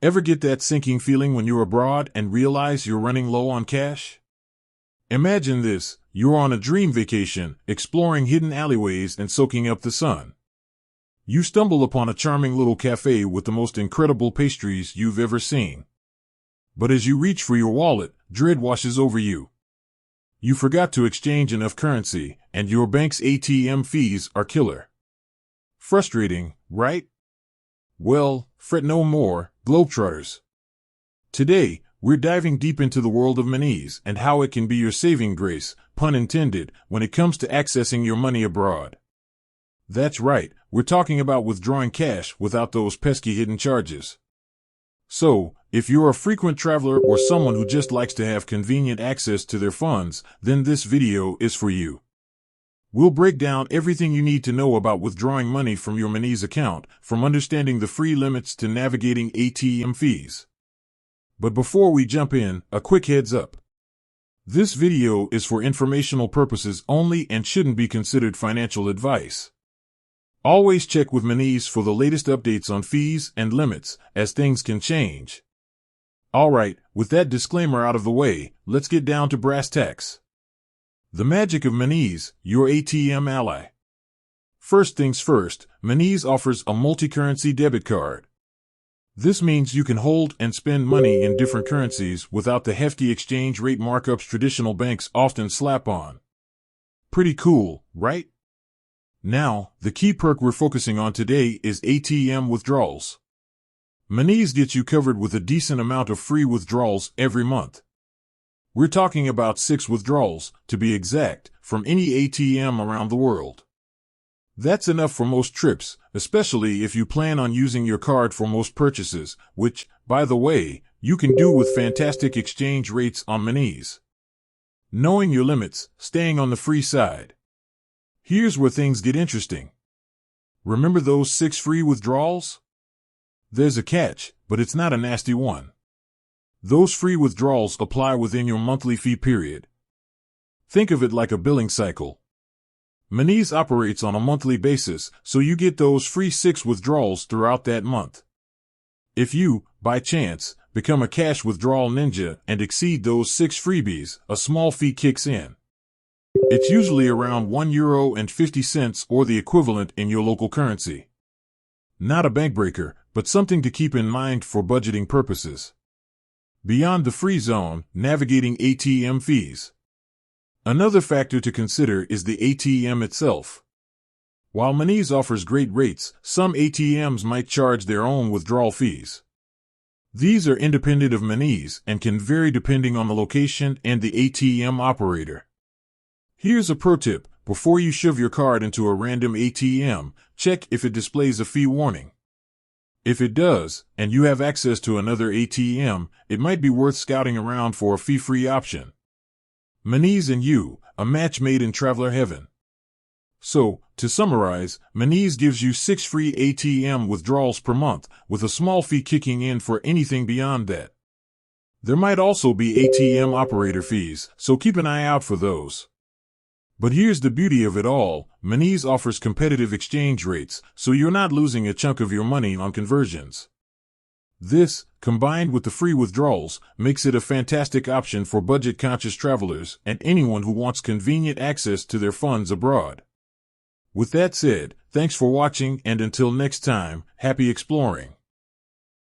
Ever get that sinking feeling when you're abroad and realize you're running low on cash? Imagine this: you're on a dream vacation, exploring hidden alleyways and soaking up the sun. You stumble upon a charming little cafe with the most incredible pastries you've ever seen. But as you reach for your wallet, dread washes over you. You forgot to exchange enough currency, and your bank's ATM fees are killer. Frustrating, right? Well, fret no more, Globetrotters. Today, we're diving deep into the world of Monese and how it can be your saving grace, pun intended, when it comes to accessing your money abroad. That's right, we're talking about withdrawing cash without those pesky hidden charges. So, if you're a frequent traveler or someone who just likes to have convenient access to their funds, then this video is for you. We'll break down everything you need to know about withdrawing money from your Monese account, from understanding the free limits to navigating ATM fees. But before we jump in, a quick heads up. This video is for informational purposes only and shouldn't be considered financial advice. Always check with Monese for the latest updates on fees and limits, as things can change. Alright, with that disclaimer out of the way, let's get down to brass tacks. The magic of Monese, your ATM ally. First things first, Monese offers a multi-currency debit card. This means you can hold and spend money in different currencies without the hefty exchange rate markups traditional banks often slap on. Pretty cool, right? Now, the key perk we're focusing on today is ATM withdrawals. Monese gets you covered with a decent amount of free withdrawals every month. We're talking about 6 withdrawals, to be exact, from any ATM around the world. That's enough for most trips, especially if you plan on using your card for most purchases, which, by the way, you can do with fantastic exchange rates on Monese. Knowing your limits, staying on the free side. Here's where things get interesting. Remember those 6 free withdrawals? There's a catch, but it's not a nasty one. Those free withdrawals apply within your monthly fee period. Think of it like a billing cycle. Monese operates on a monthly basis, so you get those free 6 withdrawals throughout that month. If you, by chance, become a cash withdrawal ninja and exceed those 6 freebies, a small fee kicks in. It's usually around €1.50 or the equivalent in your local currency. Not a bank breaker, but something to keep in mind for budgeting purposes. Beyond the free zone, navigating ATM fees. Another factor to consider is the ATM itself. While Monese offers great rates, some ATMs might charge their own withdrawal fees. These are independent of Monese and can vary depending on the location and the ATM operator. Here's a pro tip: before you shove your card into a random ATM, check if it displays a fee warning. If it does, and you have access to another ATM, it might be worth scouting around for a fee-free option. Monese and you, a match made in traveler heaven. So, to summarize, Monese gives you 6 free ATM withdrawals per month, with a small fee kicking in for anything beyond that. There might also be ATM operator fees, so keep an eye out for those. But here's the beauty of it all: Monese offers competitive exchange rates, so you're not losing a chunk of your money on conversions. This, combined with the free withdrawals, makes it a fantastic option for budget-conscious travelers and anyone who wants convenient access to their funds abroad. With that said, thanks for watching, and until next time, happy exploring.